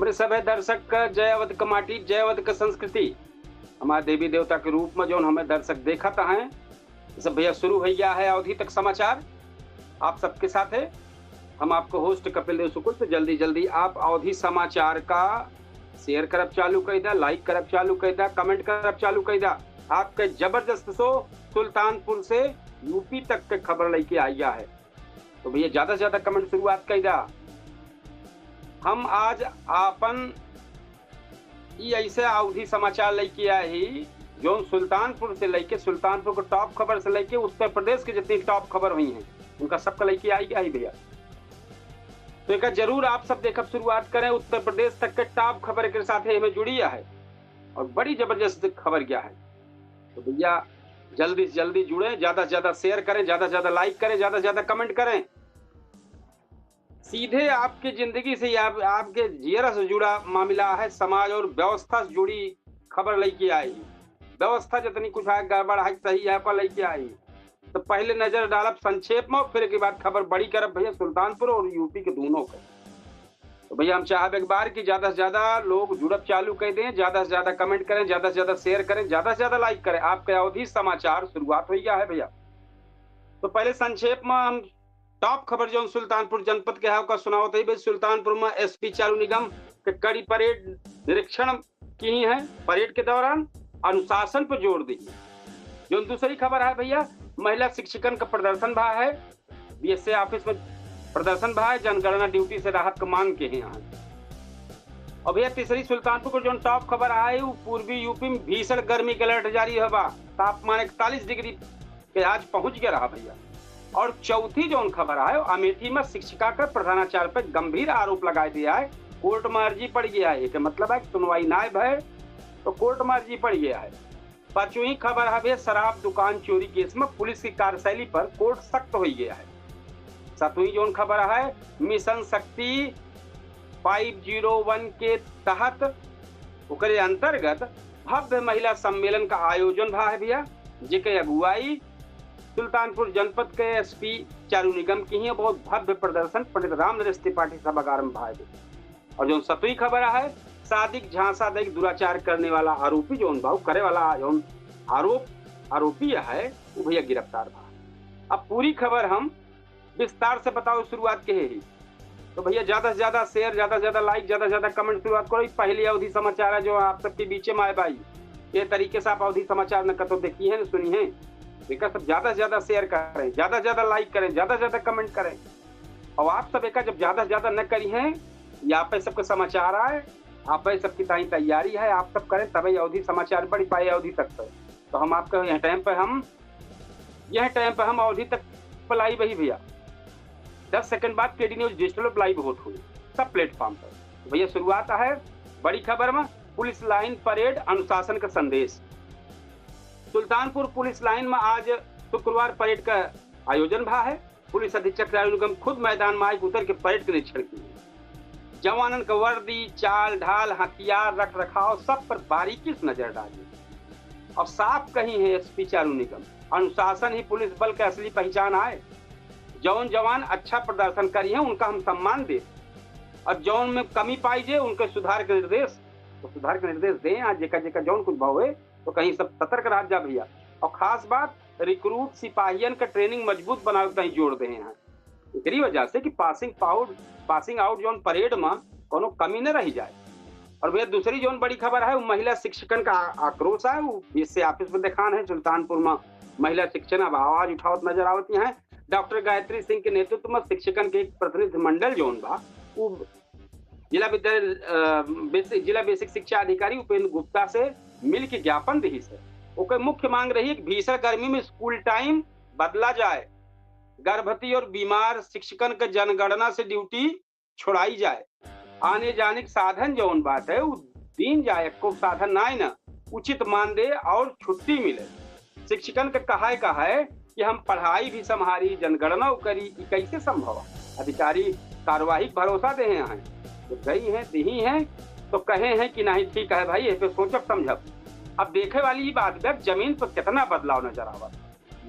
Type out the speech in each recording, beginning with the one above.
हमारे सभे दर्शक का जयवत का माटी जयवत का संस्कृति हमारे देवी देवता के रूप में जो हमें दर्शक देखत हैं सब भैया शुरू हो गया है अवधि तक समाचार आप सबके साथ है। हम आपको होस्ट कपिल देव सुकुल। तो जल्दी जल्दी आप अवधि समाचार का शेयर करब चालू कर दा, लाइक करब चालू कर दा, कमेंट करब चालू कर दा। आपके जबरदस्त सो सुल्तानपुर से यूपी तक के खबर लेके आया है। तो भैया ज्यादा से ज्यादा कमेंट शुरुआत कर दा। हम आज आपन ये ऐसे अवधि समाचार लेके आए ही जो सुल्तानपुर से लेके सुल्तानपुर को टॉप खबर से लेके उत्तर प्रदेश की जितनी टॉप खबर हुई हैं उनका सबका लेके आई भैया। तो एक जरूर आप सब देखब शुरुआत करें। उत्तर प्रदेश तक के टॉप खबर के साथ हमें जुड़ी है और बड़ी जबरदस्त खबर क्या है। तो भैया जल्दी से जल्दी जुड़े, ज्यादा से ज्यादा शेयर करें, ज्यादा से ज्यादा लाइक करें, ज्यादा से ज्यादा कमेंट करें। सीधे आपकी जिंदगी से आपके जीरा से जुड़ा मामला है, समाज और व्यवस्था से जुड़ी खबर लेके आई। व्यवस्था जितनी कुछ है गड़बड़ है सही है पर लेके आई। तो पहले नजर डालब संक्षेप में, फिर के बाद खबर बड़ी करब भैया सुल्तानपुर और यूपी के दोनों का। तो भैया हम चाहब एक बार कि ज्यादा से ज्यादा लोग जुड़ब चालू कर दें, ज्यादा से ज्यादा कमेंट करें, ज्यादा से ज्यादा शेयर करें, ज्यादा से ज्यादा लाइक करें। आपके अवधि समाचार शुरुआत हो गया है भैया। तो पहले संक्षेप में हम टॉप खबर जो सुल्तानपुर जनपद के है सुनावत है। सुल्तानपुर में एसपी चारू निगम के कड़ी परेड निरीक्षण की है। परेड के दौरान अनुशासन पर जोर दी। जो दूसरी खबर है भैया महिला शिक्षकन का प्रदर्शन भा है। बीएसए ऑफिस में प्रदर्शन भा है। जनगणना ड्यूटी से राहत का मांग के हैं यहाँ। और भैया तीसरी सुल्तानपुर को जो टॉप खबर है वो पूर्वी यूपी में भीषण गर्मी के अलर्ट जारी है। तापमान 41 डिग्री के आज पहुंच गया रहा भैया। और चौथी जो खबर है अमेठी में शिक्षिका का प्रधानाचार्य पर गंभीर आरोप लगा दिया है। कोर्ट में अर्जी पड़ गया है कि मतलब है सुनवाई नायब है तो कोर्ट में अर्जी पड़ गया है। पांचवी खबर है शराब दुकान चोरी केस में पुलिस की कार्यशैली पर कोर्ट सख्त हो गया है। सातवीं जो खबर है मिशन शक्ति 501 के तहत ओकरे अंतर्गत भव्य महिला सम्मेलन का आयोजन भा है भैया, जेके अगुवाई सुल्तानपुर जनपद के एसपी चारू निगम की है। बहुत भव्य प्रदर्शन पंडित राम नरेश त्रिपाठी सभागार में भाई। और जो सतवीं खबर है सादिक झांसा दे दुराचार करने वाला आरोपी जो भाव करे वाला जो आरोपी है वो भैया गिरफ्तार था। अब पूरी खबर हम विस्तार से बताओ शुरुआत के ही। तो भैया ज्यादा से ज्यादा शेयर, ज्यादा से ज्यादा लाइक, ज्यादा से ज्यादा कमेंट शुरुआत करो। पहली अवधि समाचार है जो आप सबके बीच में आए भाई। ये तरीके से आप अवधि समाचार न कतो देखी है न सुनी है। सब ज्यादा से ज्यादा शेयर करें, ज्यादा से ज्यादा लाइक करें, ज्यादा से ज्यादा कमेंट करें। और आप सब एक जब ज्यादा से ज्यादा न करी है या पे सबके समाचार आए आप सबकी तैयारी है आप सब करें तभी अवधि समाचार बढ़ पाए अवधि तक पर। तो हम आपका यह टाइम पे हम अवधि तक लाइव वही भैया 10 सेकंड बाद केडी न्यूज डिजिटल लाइव होट हुई सब प्लेटफॉर्म पर। भैया शुरुआत है बड़ी खबर में पुलिस लाइन परेड अनुशासन का संदेश। सुल्तानपुर पुलिस लाइन में आज शुक्रवार परेड का आयोजन भा है। पुलिस अधीक्षक चारू निगम खुद मैदान में आकर उतर के परेड का निरीक्षण किए। जवानन का वर्दी, चाल ढाल, हथियार, रख रखाव सब पर बारीकी से नजर डाली। और साफ कही है एसपी चारू निगम अनुशासन ही पुलिस बल का असली पहचान आए। जौन जवान अच्छा प्रदर्शन करी है उनका हम सम्मान दे और जौन में कमी पाई जाए उनके सुधार के निर्देश दें। आज जेका जौन कुछ भावे तो कहीं सब सतर्क रह जा भैया। और खास बात रिक्रूट सिपाहियन का ट्रेनिंग मजबूत बनावे कहीं जोड़ दे हैं। इसी वजह से कि पासिंग आउट जोन परेड में कोनो कमी न रही जाए। और भैया दूसरी जोन बड़ी खबर है वो महिला शिक्षकन का आक्रोश है। वो इससे ऑफिस में दिखान है सुल्तानपुर में महिला शिक्षण अब आवाज उठावत नजर आवती है। डॉक्टर गायत्री सिंह के नेतृत्व में शिक्षकन के एक प्रतिनिधि मंडल जोन बा वो जिला बेसिक शिक्षा अधिकारी उपेंद्र गुप्ता से मिल के ज्ञापन दी से ओके मुख्य मांग रही है कि भीषण गर्मी में स्कूल टाइम बदला जाए। गर्भवती और बीमार शिक्षकन के जनगणना से ड्यूटी छुड़ाई जाए। आने जाने के साधन जौन बात है वो दिन जाए को साधन ना ना उचित मानदेय और छुट्टी मिले। शिक्षकन का कहा है कि हम पढ़ाई भी संभारी जनगणना करी कैसे संभव। अधिकारी कार्यवाही भरोसा दे हैं तो गई है दी है तो कहे हैं कि नहीं ठीक है भाई पे सोचब समझब। अब देखे वाली ये बात है जमीन पर कितना बदलाव नजर आवत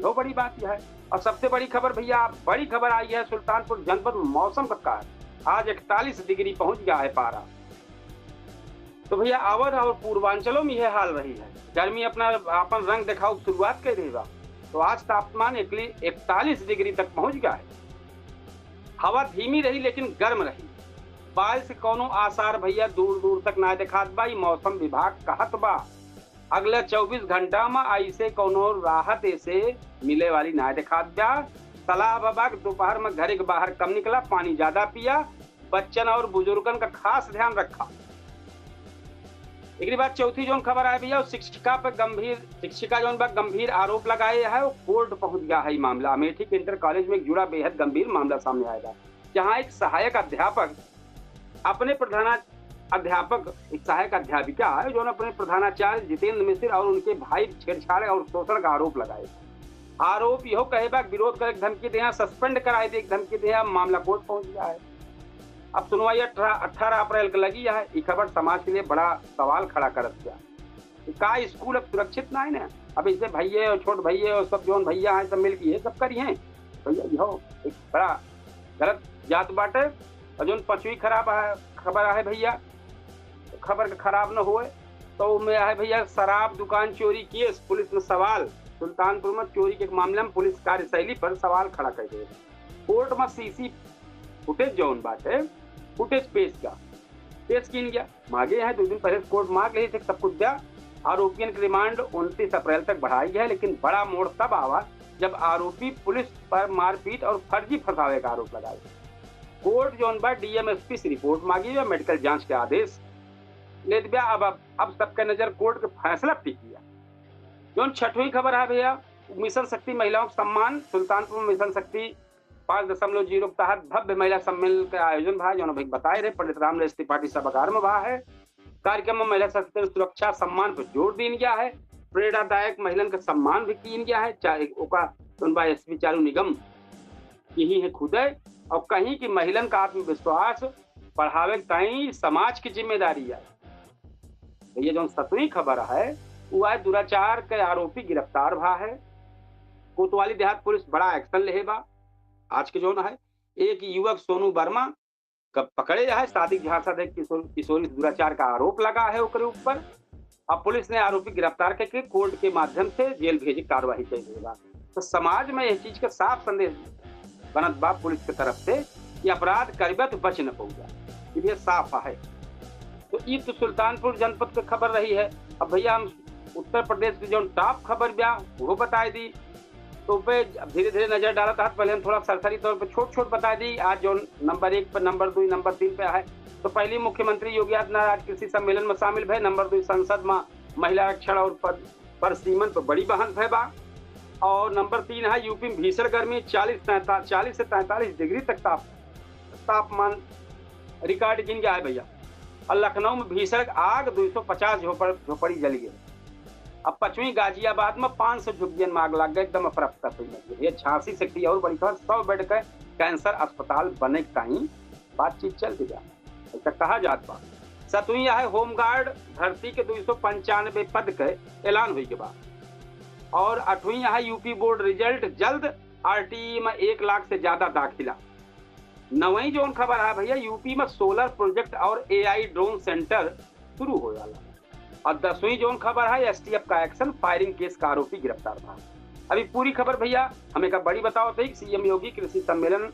यो बड़ी बात यह है। और सबसे बड़ी खबर भैया बड़ी खबर आई है सुल्तानपुर जनपद में मौसम का आज 41 डिग्री पहुंच गया है पारा। तो भैया अवध और पूर्वांचलों में यह हाल रही है। गर्मी अपना अपन रंग दिखाओ शुरुआत कर देगा। तो आज तापमान 41 डिग्री तक पहुंच गया है। हवा धीमी रही लेकिन गर्म रही। बारिश से कोनो आसार भैया दूर दूर तक ना दिखात बा। मौसम विभाग कहत बा अगले 24 घंटा में ऐसे कोनो राहत ऐसे मिले वाली ना दिखात बा। सलाह बा दोपहर में घर के बाहर कम निकला, पानी ज्यादा पिया, बच्चन और बुजुर्गन का खास ध्यान रखा। एक बात चौथी जो खबर है भैया, शिक्षिका जो गंभीर आरोप लगाए है, वो कोर्ट पहुंच गया है। मामला अमेठी के इंटर कॉलेज में जुड़ा बेहद गंभीर मामला सामने आएगा, जहां एक सहायक अध्यापक अपने एक सहायक अध्यापिका है जो अपने प्रधानाचार्य जितेंद्र मिश्र और उनके भाई छेड़छाड़ और शोषण का आरोप लगाए। आरोप यह कहे विरोध कर धमकी दिया, सस्पेंड कराए दे धमकी दिया। मामला कोर्ट पहुंच गया है। अब सुनवाई 18 अप्रैल को लगी है। ये खबर समाज के लिए बड़ा सवाल खड़ा कर दिया। का स्कूल अब सुरक्षित ना है ना। अब इसे भैया और छोट भैया और सब जो भैया हैं सब मिल के सब करी हैं भैया, यह एक बड़ा गलत जात बाटे। और जो 5वीं खबर है भैया, खबर का खराब न हुए तो में है भैया शराब दुकान चोरी केस, पुलिस में सवाल। सुल्तानपुर में चोरी के मामले में पुलिस कार्यशैली पर सवाल खड़ा कर दिए। कोर्ट में सीसी फुटेज जो बात है, फुटेज पेश किन गया मांगे हैं। 2 दिन पहले कोर्ट मांग रही थे सब कुछ दिया। आरोपियों की रिमांड 29 अप्रैल तक बढ़ाई है, लेकिन बड़ा मोड़ तब आवा जब आरोपी पुलिस पर मारपीट और फर्जी फंसावे का आरोप लगाए। कोर्ट जो डीएमएसपी से रिपोर्ट मांगी है, मेडिकल जांच के आदेश ले दिया। अब सबका नजर कोर्ट के फैसला पे किया। जो 6वीं खबर है भैया, मिशन शक्ति महिलाओं का सम्मान। सुल्तानपुर में मिशन शक्ति 5.0 के तहत भव्य महिला सम्मेलन का आयोजन भा, जो भाई बताए रहे पंडित रामदास त्रिपाठी सभागार में भा है। कार्यक्रम में महिला सशक्तिकरण सुरक्षा सम्मान पर जोर दिया गया है। प्रेरणादायक महिलन का सम्मान भी किया गया है। चाहे एसपी चारू निगम यही है खुद है, और कहीं की महिलन का आत्मविश्वास बढ़ावे कहीं समाज की जिम्मेदारी है। ये जो 7वीं खबर है वो है दुराचार के आरोपी गिरफ्तार भा है। कोतवाली देहात पुलिस बड़ा एक्शन ले बा। आज के जो है एक युवक सोनू वर्मा कब पकड़े है, शादी झांसा दे किशोरी दुराचार का आरोप लगा है उसके ऊपर। अब पुलिस ने आरोपी गिरफ्तार करके कोर्ट के माध्यम से जेल भेजी कार्रवाई कर देगा। तो समाज में यह चीज का साफ संदेश बनत बा पुलिस की तरफ से कि अपराध करबे तो बच न पऊगा, ये साफ है। तो ये तो सुल्तानपुर जनपद की खबर रही है। अब भैया हम उत्तर प्रदेश की जो टॉप खबर ब्या वो बता दी, तो पे धीरे धीरे नजर डाला था। पहले हम थोड़ा सरसरी तौर पर छोट बता दी। आज जो नंबर 1 पर, नंबर 2, नंबर 3 पे है। तो पहली मुख्यमंत्री योगी आदित्यनाथ आज कृषि सम्मेलन में शामिल भय। नंबर 2 संसद में महिला आरक्षण और पद पर सीमन पर बड़ी बहस भय बा। और नंबर 3 है यूपी में भीषण गर्मी, 40 से 43 डिग्री तक तापमान रिकॉर्ड गिन गया है भैया। और लखनऊ में भीषण आग, 250 झोपड़ी जल गई। अब 5वीं गाजियाबाद में 500 झुग्गियन में आग लग गए, एकदम अफरा तफरी। झांसी से और बड़ी खबर, 100 बेड का कैंसर अस्पताल बने कहीं बातचीत चल गया, ऐसा कहा जाता। 7वीं है होमगार्ड भर्ती के 295 पद के ऐलान हुई के बाद। और 8वीं है यूपी बोर्ड रिजल्ट जल्द, आरटीई में 1 लाख से ज्यादा दाखिला। 9वीं जो खबर है भैया, यूपी में सोलर प्रोजेक्ट और एआई ड्रोन सेंटर शुरू हो जाला। और 10वीं जो खबर है एसटीएफ का एक्शन, फायरिंग केस का आरोपी गिरफ्तार था। अभी पूरी खबर भैया हमें का बड़ी बताओ थे। सीएम योगी कृषि सम्मेलन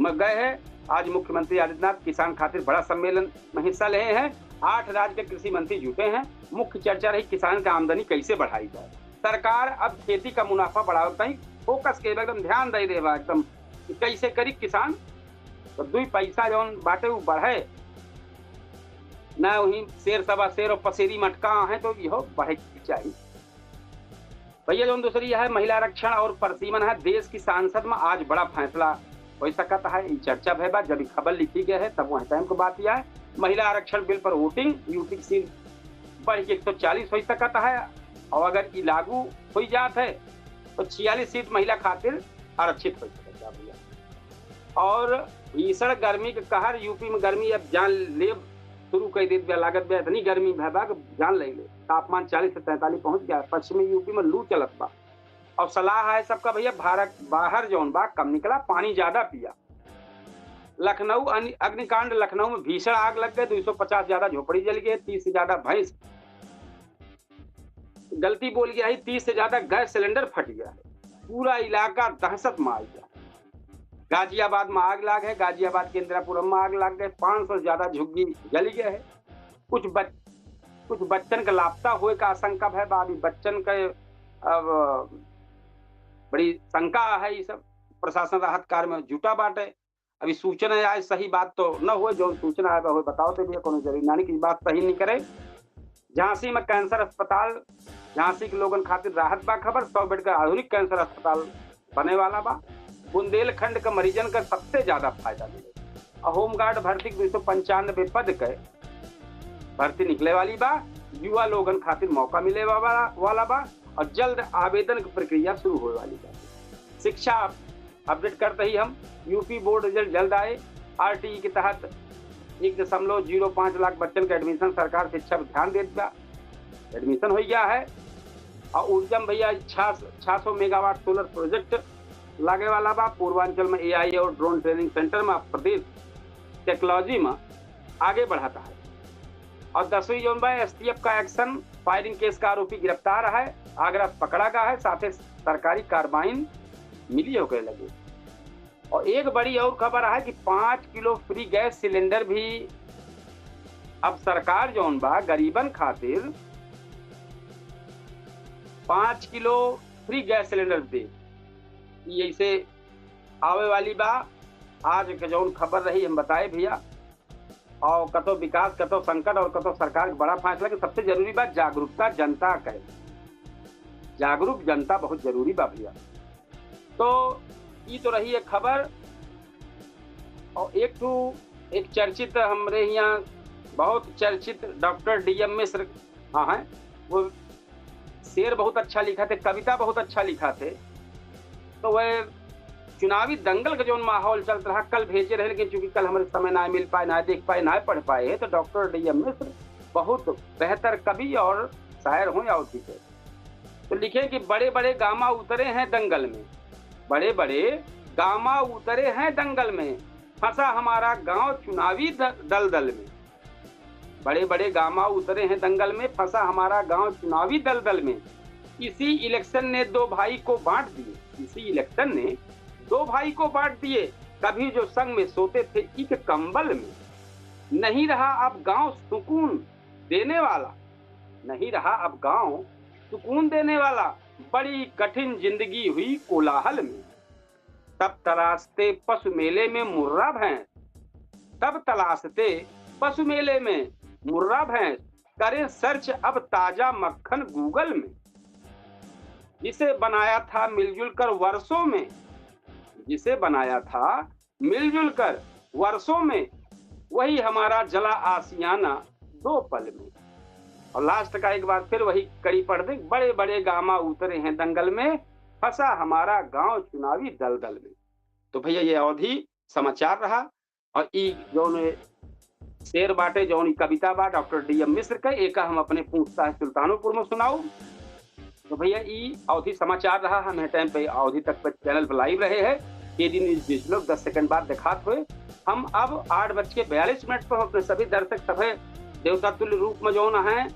में गए हैं। आज मुख्यमंत्री आदित्यनाथ किसान खातिर बड़ा सम्मेलन में हिस्सा ले हैं। 8 राज्य के कृषि मंत्री जुटे हैं। मुख्य चर्चा रही किसान की आमदनी कैसे बढ़ाई जाए। सरकार अब खेती का मुनाफा बढ़ावे कहीं फोकस के एकदम ध्यान दे देवा, एकदम कैसे करी किसान तो 2 पैसा जो बाटे वो बढ़े ना। वही शेर सवा शेर और पसेरी मटका है तो यह बढ़े चाहिए भैया। जो दूसरी है महिला आरक्षण और परसीमन है। देश की सांसद में आज बड़ा फैसला हो सकता है। ये चर्चा भैया जब खबर लिखी गई है तब वह टाइम को बात यह है। महिला आरक्षण बिल पर वोटिंग यूपी की सीट बढ़ के 140 हो सकता है। और अगर ये लागू हो जात है तो 46 सीट महिला खातिर आरक्षित हो सकता है भैया। और भीषण गर्मी के कहर, यूपी में गर्मी अब जान ले शुरू कर दी लागत बे। इतनी गर्मी भैया जान ले तापमान 40 से 43 पहुंच गया। पश्चिमी यूपी में लू चलत बा। और सलाह है सबका भैया बाहर जौन बा कम निकला, पानी ज्यादा पिया। लखनऊ अग्निकांड, लखनऊ में भीषण आग लग गई, 250 ज्यादा झोपड़ी जल गई, 30 से ज्यादा भैंस, गलती बोल गया है, 30 से ज्यादा गैस सिलेंडर फट गया है, पूरा इलाका दहशत में आ गया। गाजियाबाद में आग लग है, गाजियाबाद के इंदिरापुरम में आग लग गए, 500 से ज्यादा झुग्गी जल गए है। कुछ बच्चन का लापता हुए का आशंका है, अभी बच्चन का अब बड़ी शंका है। ये सब प्रशासन राहत कार्य में जुटा बाटे। अभी सूचना आए, सही बात तो न हो, जो सूचना आए वो बताओ तो भी कोनो जरूरी नानी की बात सही नहीं करे। झांसी में कैंसर अस्पताल, झांसी के लोगन खातिर राहत बा खबर, 100 बेड का आधुनिक कैंसर अस्पताल बने वाला बा। बुंदेलखंड का मरीजन का सबसे ज्यादा फायदा मिले। होमगार्ड भर्ती 295 पद के भर्ती निकले वाली बा, युवा लोगन खातिर मौका मिले वाला बा और जल्द आवेदन की प्रक्रिया शुरू होने वाली बा। शिक्षा अपडेट करते ही हम, यूपी बोर्ड रिजल्ट जल्द आए। आरटीई के तहत 1.05 लाख बच्चन का एडमिशन सरकार शिक्षा पर ध्यान देत बा, एडमिशन हो गया है। और ऊर्जम भैया 600 मेगावाट सोलर प्रोजेक्ट लागे वाला बा। पूर्वांचल में एआई और ड्रोन ट्रेनिंग सेंटर में प्रदेश टेक्नोलॉजी में आगे बढ़ाता है। और 10वीं जोन में एसटीएफ का एक्शन, फायरिंग केस का आरोपी गिरफ्तार है, आगरा पकड़ा गया है, साथ ही सरकारी कार्बाइन मिली होकर लगी। और एक बड़ी और खबर है कि 5 किलो फ्री गैस सिलेंडर भी अब सरकार जोन बा गरीबन खातिर 5 किलो फ्री गैस सिलेंडर दे, ऐसे आवे वाली बा। आज के जौन खबर रही हम बताए भैया। और कतो विकास, कतो संकट और कतो सरकार का बड़ा फैसला कि सबसे जरूरी बात जागरूकता जनता का, जागरूक जनता बहुत जरूरी बा भैया। तो ये तो रही एक खबर। और एक चर्चित हमरे यहाँ बहुत चर्चित डॉक्टर डीएम मिश्र हाँ है, वो शेर बहुत अच्छा लिखा थे, कविता बहुत अच्छा लिखा थे। तो वह चुनावी दंगल का जो माहौल चल रहा कल भेजे रहे, लेकिन चूंकि कल हमारे समय ना मिल पाए, ना देख पाए, ना पढ़ पाए है। तो डॉक्टर डीएम मिश्र बहुत बेहतर कवि और शायर हो या उसी से तो लिखे कि बड़े बड़े गामा उतरे हैं दंगल में, बड़े बड़े गामा उतरे हैं दंगल में, फंसा हमारा गांव चुनावी दलदल में। बड़े बड़े गामा उतरे हैं दंगल में, फंसा हमारा गांव चुनावी दलदल में। इसी इलेक्शन ने दो भाई को बांट दिए, इसी इलेक्शन ने दो भाई को बांट दिए। कभी जो संग में सोते थे एक कंबल में, नहीं रहा अब गांव सुकून देने वाला, नहीं रहा अब गांव सुकून देने वाला। बड़ी कठिन जिंदगी हुई कोलाहल में, तब तलाशते पशु मेले में मुर्रा भैंस, तब तलाशते पशु मेले में मुर्रा भैंस, करें सर्च अब ताजा मक्खन गूगल में। जिसे बनाया था मिलजुल कर वर्षों में, जिसे बनाया था मिलजुल कर वर्षों में, वही हमारा जला आसियाना दो पल में। और लास्ट का एक बार फिर वही कड़ी पढ़ दे, बड़े बड़े गामा उतरे हैं दंगल में, फंसा हमारा गांव चुनावी दलदल में। तो भैया ये अवधि समाचार रहा। और ई जो शेर बाटे, जो कविता बा डॉक्टर डीएम मिश्र का, एक हम अपने पूछता है सुल्तानपुर में सुनाऊ। तो भैया ई अवधि समाचार रहा। हम टाइम पे अवधि तक पे चैनल पर लाइव रहे हैं। केडी न्यूज डिजिटल 10 सेकंड बाद दिखाते हुए हम अब 8:42 पर अपने सभी दर्शक सभे देवता तुल्य रूप में जो है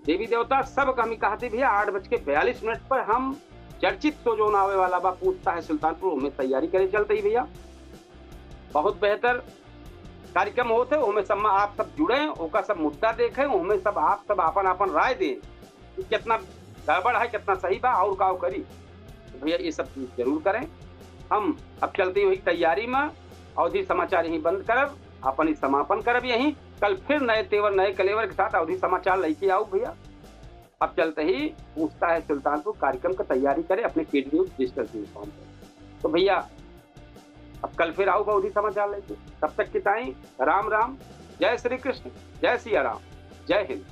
देवी देवता सब का हम कहते भैया 8:42 पर हम चर्चित तो जो आवे वाला बा पूछता है सुल्तानपुर में तैयारी करे चलते ही भैया। बहुत बेहतर कार्यक्रम होते उनमें सब आप सब जुड़े, ओका सब मुद्दा देखें, उनमें सब आप सब अपन राय दें कि कितना गड़बड़ है कितना सही बा और का करी। तो भैया ये सब चीज जरूर करें। हम अब चलते हुई तैयारी में अवधि समाचार यहीं बंद करब, अपन ही समापन करब यहीं। कल फिर नए तेवर नए कलेवर के साथ अवधि समाचार लेके आओ भैया। अब चलते ही पूछता है सुल्तानपुर कार्यक्रम का तैयारी करें अपने केडी न्यूज डिजिटल प्लेटफॉर्म पर। तो भैया अब कल फिर आओ अवधि समाचार लेके, तब तक की ताई राम राम, जय श्री कृष्ण, जय सिया राम, जय हिंद।